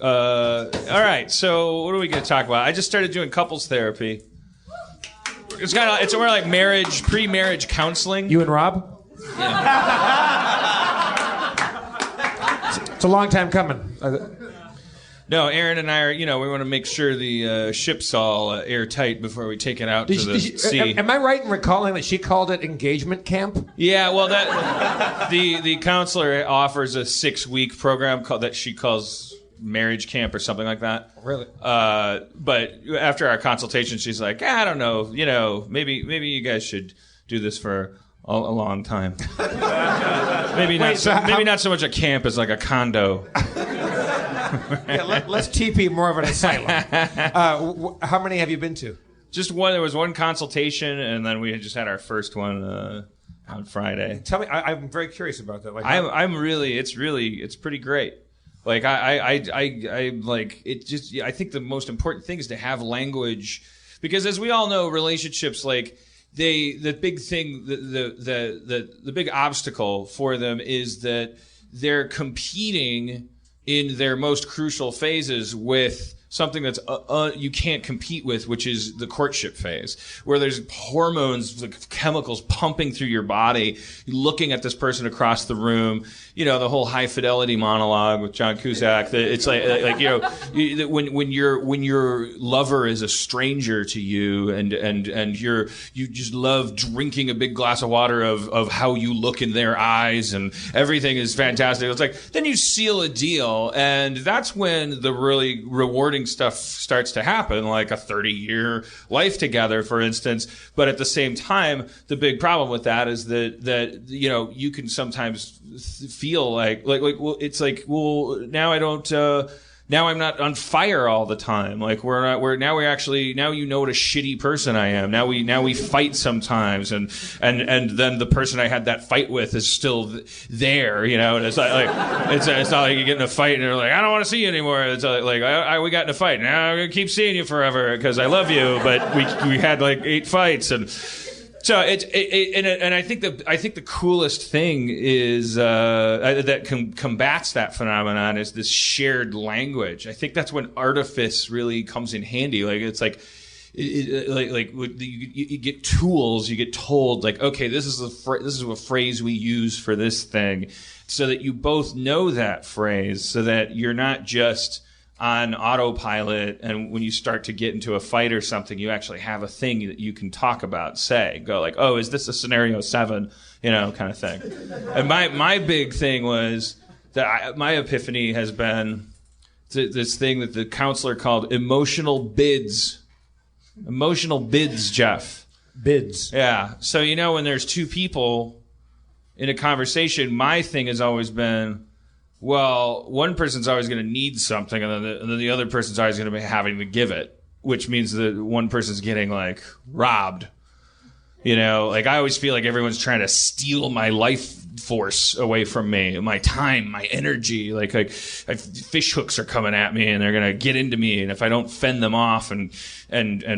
All right, so what are we going to talk about? I just started doing couples therapy. It's more like marriage, pre-marriage counseling. You and Rob? Yeah. It's a long time coming. No, Aaron and I are, we want to make sure the ship's all airtight before we take it out to the sea. Am I right in recalling that she called it engagement camp? Yeah, well, the counselor offers a 6-week program that she calls marriage camp or something like that. Really? But after our consultation, she's like, I don't know, maybe you guys should do this for a long time. maybe not so much a camp as like a condo. Yeah, let's TP more of an asylum. How many have you been to? Just one. There was one consultation, and then we had just had our first one on Friday. Tell me, I'm very curious about that. It's pretty great. Like I like it. Just I think the most important thing is to have language, because as we all know, relationships the big thing, the big obstacle for them is that they're competing in their most crucial phases with something that's you can't compete with, which is the courtship phase, where there's hormones, like chemicals pumping through your body, looking at this person across the room. The whole high fidelity monologue with John Cusack. It's when your lover is a stranger to you, and you just love drinking a big glass of water of how you look in their eyes, and everything is fantastic. It's like then you seal a deal, and that's when the really rewarding stuff starts to happen, like a 30-year life together, for instance. But at the same time, the big problem with that is that you can sometimes feel like it's like, well, now I don't now I'm not on fire all the time. Like now what a shitty person I am. Now we fight sometimes, and then the person I had that fight with is still there, and it's it's not like you get in a fight and you're like, I don't want to see you anymore. It's like we got in a fight. Now I'm gonna keep seeing you forever because I love you, but we had like 8 fights. And so I think the coolest thing is that combats that phenomenon is this shared language. I think that's when artifice really comes in handy. Like it's you get tools, you get told like, okay, this is a phrase we use for this thing, so that you both know that phrase, so that you're not just on autopilot, and when you start to get into a fight or something, you actually have a thing that you can talk about, go like, oh, is this a scenario 7, kind of thing. And my big thing was that my epiphany has been this thing that the counselor called emotional bids. Emotional bids, Jeff. Bids. Yeah. So, when there's 2 people in a conversation, my thing has always been, well, one person's always going to need something, and then the other person's always going to be having to give it, which means that one person's getting like robbed. Like I always feel like everyone's trying to steal my life force away from me, my time, my energy. Like fish hooks are coming at me, and they're going to get into me, and if I don't fend them off and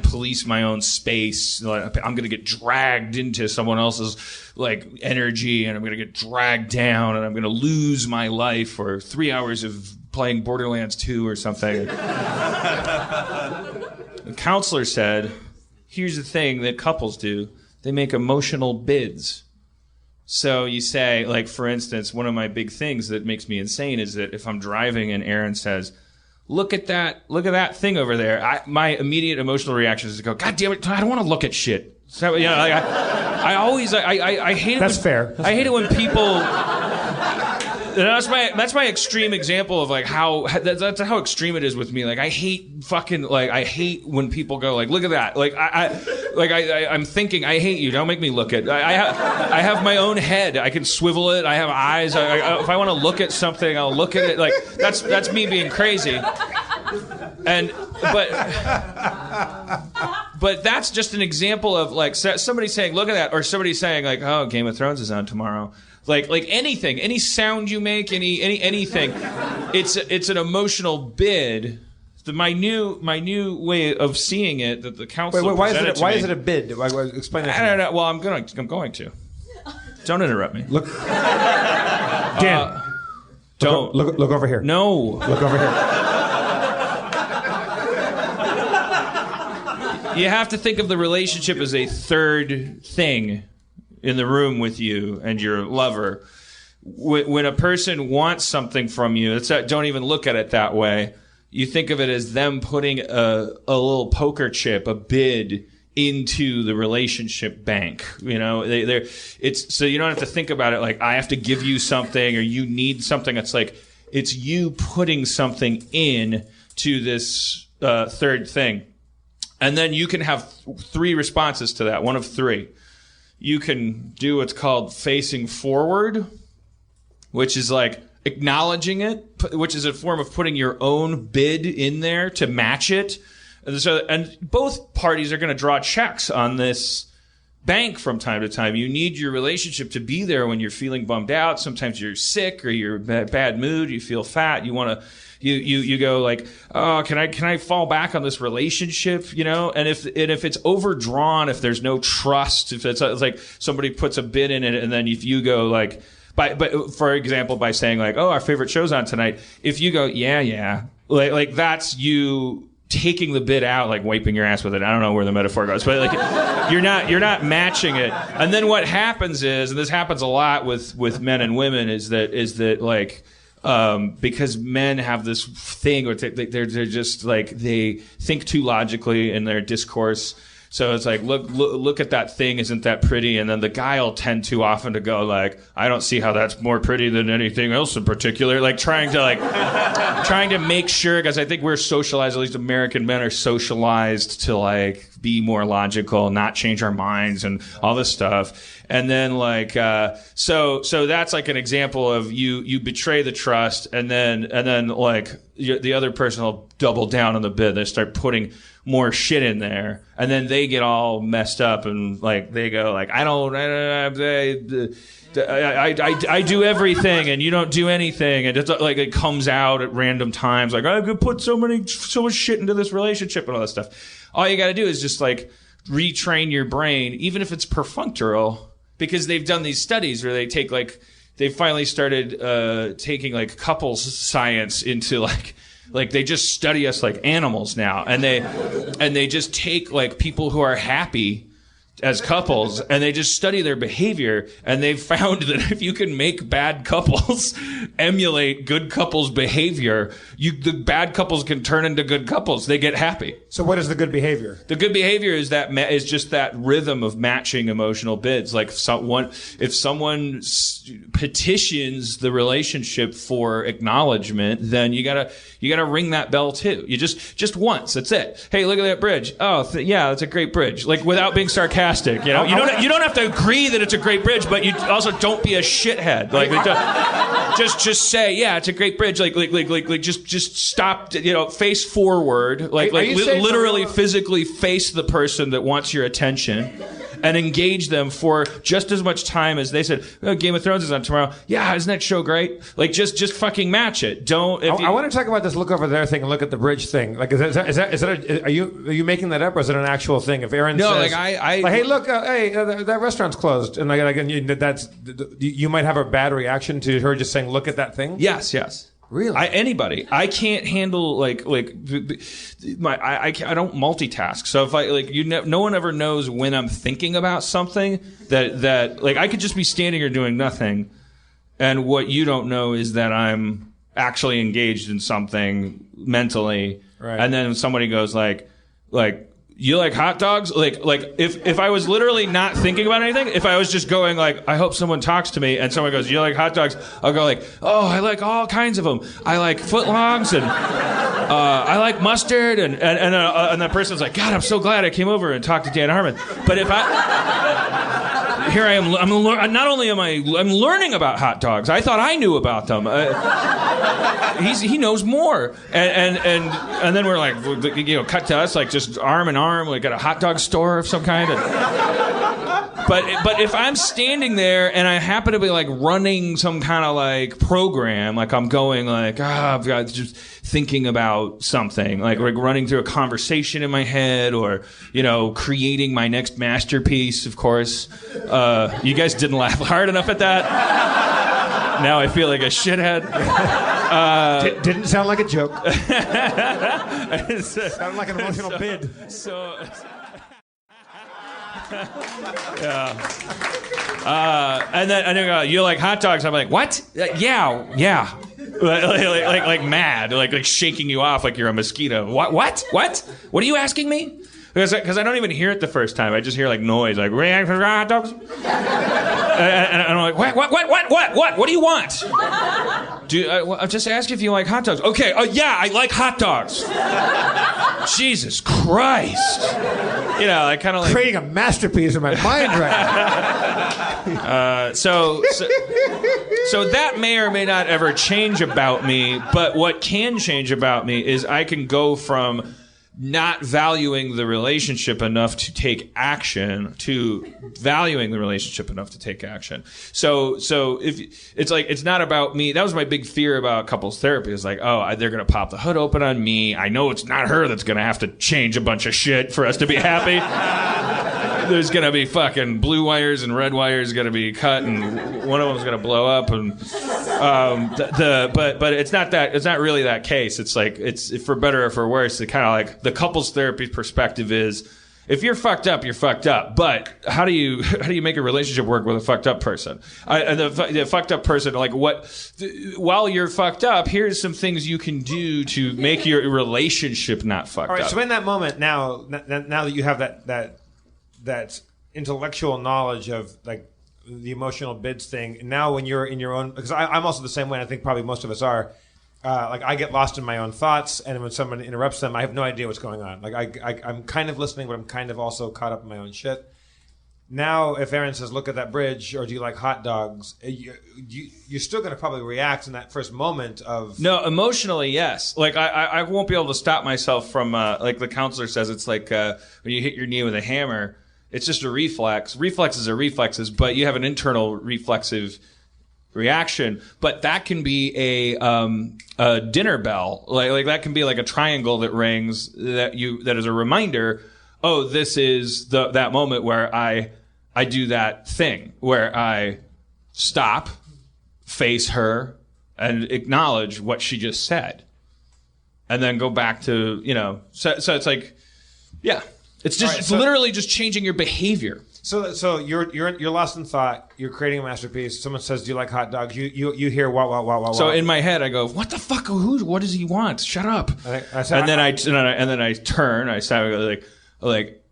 police my own space, I'm going to get dragged into someone else's like energy, and I'm going to get dragged down, and I'm going to lose my life for 3 hours of playing Borderlands 2 or something. The counselor said, here's the thing that couples do. They make emotional bids. So you say, like, for instance, one of my big things that makes me insane is that if I'm driving and Aaron says, look at that thing over there, my immediate emotional reaction is to go, God damn it, I don't want to look at shit. So, I always hate it. That's fair. I hate it when people. That's my extreme example of like that's how extreme it is with me. Like I hate when people go like, look at that. I'm thinking, I hate you. Don't make me look at. I have my own head. I can swivel it. I have eyes. If I want to look at something, I'll look at it. Like that's me being crazy. But that's just an example of like somebody saying, look at that, or somebody saying like, oh, Game of Thrones is on tomorrow. Like anything, any sound you make, anything, it's an emotional bid. My new way of seeing it that the council. Why is it a bid? Explain that. I don't know. Well, I'm going to. Don't interrupt me. Look, Dan. Don't look over here. No. Look over here. you have to think of the relationship as a third thing in the room with you and your lover. When a person wants something from you, don't even look at it that way. You think of it as them putting a little poker chip, a bid into the relationship bank. You know, it's so you don't have to think about it like I have to give you something or you need something. It's like it's you putting something in to this third thing. And then you can have 3 responses to that, one of 3. You can do what's called facing forward, which is like acknowledging it, which is a form of putting your own bid in there to match it. And both parties are going to draw checks on this bank from time to time. You need your relationship to be there when you're feeling bummed out. Sometimes you're sick or you're in a bad mood. You feel fat. You want to, you go like, oh, can I fall back on this relationship? You know, and if it's overdrawn, if there's no trust, if it's like somebody puts a bid in it, and then if you go like, but for example, by saying like, oh, our favorite show's on tonight. If you go, yeah, like that's you taking the bid out, like wiping your ass with it. I don't know where the metaphor goes, but like you're not matching it. And then what happens is, and this happens a lot with men and women, is that like because men have this thing, or they're just like they think too logically in their discourse. So it's like, look at that thing, isn't that pretty? And then the guy will tend too often to go like, I don't see how that's more pretty than anything else in particular. Like trying to make sure, because I think we're socialized, at least American men are socialized to like be more logical, not change our minds and all this stuff. And then like, so that's like an example of you betray the trust, and then like the other person will double down on the bid. They start putting more shit in there, and then they get all messed up and like they go like I do everything and you don't do anything, and it's like it comes out at random times like I could put so much shit into this relationship and all that stuff. All you got to do is just like retrain your brain, even if it's perfunctory, because they've done these studies where they take like they finally started taking like couples science into like they just study us like animals now, and they just take like people who are happy as couples and they just study their behavior, and they've found that if you can make bad couples emulate good couples behavior, the bad couples can turn into good couples. They get happy. So what is the good behavior? The good behavior is just that rhythm of matching emotional bids. Like if someone petitions the relationship for acknowledgement, then you gotta ring that bell too. You just once. That's it. Hey, look at that bridge. Oh, yeah, that's a great bridge. Like without being sarcastic. You know, you don't have to agree that it's a great bridge, but you also don't be a shithead. Like just say, yeah, it's a great bridge. Like just stop. You know, face forward. Like literally physically face the person that wants your attention, and engage them for just as much time as they said. Oh, Game of Thrones is on tomorrow. Yeah, isn't that show great? Like just fucking match it. Don't. I want to talk about this look over there thing and look at the bridge thing. Like is that are you making that up, or is it an actual thing? If Aaron says, hey, look, that restaurant's closed, and you might have a bad reaction to her just saying, look at that thing. Yes. Really? Anybody. I can't handle I don't multitask. So if no one ever knows when I'm thinking about something that like I could just be standing here doing nothing, and what you don't know is that I'm actually engaged in something mentally. Right. And then somebody goes like you like hot dogs? Like if I was literally not thinking about anything, if I was just going like, I hope someone talks to me, and someone goes, you like hot dogs? I'll go like, oh, I like all kinds of them. I like footlongs, and I like mustard, and that person's like, God, I'm so glad I came over and talked to Dan Harmon. But if here I am. Not only am I'm learning about hot dogs. I thought I knew about them. He knows more. And then we're like, cut to us like just arm in arm. We got a hot dog store of some kind. But if I'm standing there and I happen to be like running some kind of like program, like I'm going like, I've got just thinking about something, like running through a conversation in my head, or creating my next masterpiece. Of course, you guys didn't laugh hard enough at that. Now I feel like a shithead. Didn't sound like a joke. Sounded like an emotional bid. So And then go, you like hot dogs? I'm like, what? Yeah. like mad, like shaking you off like you're a mosquito. What? What are you asking me? Because I don't even hear it the first time. I just hear like noise, like hot dogs. And I'm like, what do you want? I'm just asking if you like hot dogs. Okay, yeah, I like hot dogs. Jesus Christ. I kind of like creating a masterpiece in my mind right now. So that may or may not ever change about me, but what can change about me is I can go from not valuing the relationship enough to take action to valuing the relationship enough to take action. So if it's like, it's not about me. That was my big fear about couples therapy, is like, they're going to pop the hood open on me. I know it's not her that's going to have to change a bunch of shit for us to be happy. There's going to be fucking blue wires and red wires going to be cut, and one of them's going to blow up. And but it's not that. It's not really that case. It's like, it's for better or for worse. It kind of like the couples therapy perspective is, if you're fucked up, you're fucked up. But how do you make a relationship work with a fucked up person? The fucked up person, like while you're fucked up, here's some things you can do to make your relationship not fucked up. All right. So in that moment, now that you have that intellectual knowledge of like the emotional bids thing. Now when you're in your own, because I'm also the same way, and I think probably most of us are, like I get lost in my own thoughts, and when someone interrupts them, I have no idea what's going on. Like I'm kind of listening, but I'm kind of also caught up in my own shit. Now, if Aaron says, look at that bridge, or do you like hot dogs, you're still going to probably react in that first moment of... No, emotionally, yes. Like, I won't be able to stop myself from, like the counselor says, it's like when you hit your knee with a hammer, it's just a reflex. Reflexes are reflexes, but you have an internal reflexive reaction. But that can be a dinner bell. Like that can be like a triangle that rings that is a reminder. Oh, this is that moment where I do that thing where I stop, face her, and acknowledge what she just said, and then go back to So it's like, yeah. It's just it's literally just changing your behavior. So you're lost in thought. You're creating a masterpiece. Someone says, "Do you like hot dogs?" You hear wow. So in my head, I go, "What the fuck? What does he want? Shut up!" And then I turn. I say like,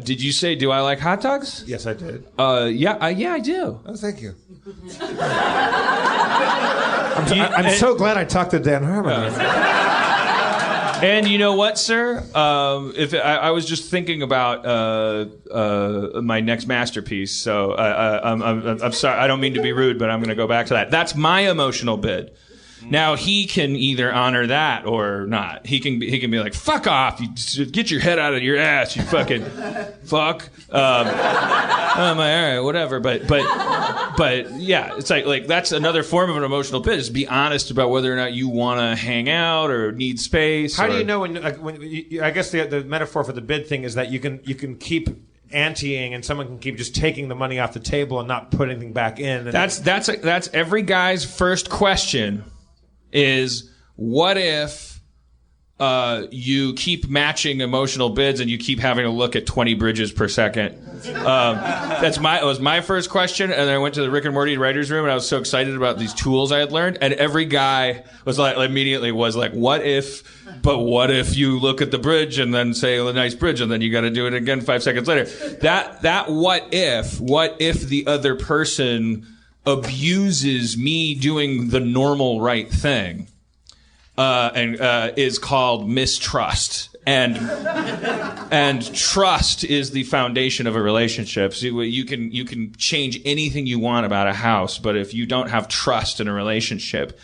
did you say, "Do I like hot dogs?" Yes, I did. Yeah, I do. Oh, thank you. I'm so glad I talked to Dan Harmon. And you know what, sir? If I was just thinking about my next masterpiece, so I'm sorry. I don't mean to be rude, but I'm going to go back to that. That's my emotional bid. Now he can either honor that or not. He can be like, "Fuck off! You get your head out of your ass, you fucking fuck." I'm like, all right, whatever. But yeah, it's like that's another form of an emotional bid. Is be honest about whether or not you want to hang out or need space. How do you know when I guess the metaphor for the bid thing is that you can keep anteing and someone can keep just taking the money off the table and not put anything back in. That's every guy's first question. Is what if you keep matching emotional bids and you keep having to look at 20 bridges per second? It was my first question, and then I went to the Rick and Morty writers' room, and I was so excited about these tools I had learned, and every guy was like, immediately was like, what if you look at the bridge and then say a nice bridge, and then you got to do it again 5 seconds later? That what if the other person abuses me doing the normal right thing, and is called mistrust. And trust is the foundation of a relationship. So you can change anything you want about a house, but if you don't have trust in a relationship,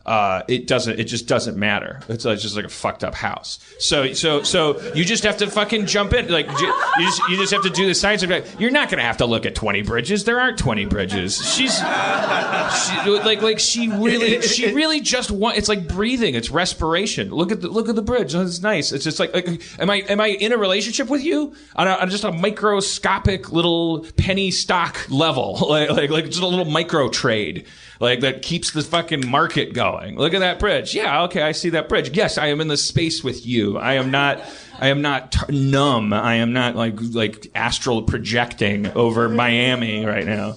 it just doesn't matter. It's just like a fucked up house. So you just have to fucking jump in. Like you just have to do the science of it. You're not gonna have to look at 20 bridges. There aren't 20 bridges. She really just wants. It's like breathing. It's respiration. Look at the bridge. Oh, it's nice. It's just like am I in a relationship with you on just a microscopic little penny stock level, like just a little micro trade, like that keeps the fucking market going. going. Look at that bridge. Yeah, okay, I see that bridge. Yes, I am in the space with you. I am not numb. I am not like astral projecting over Miami right now.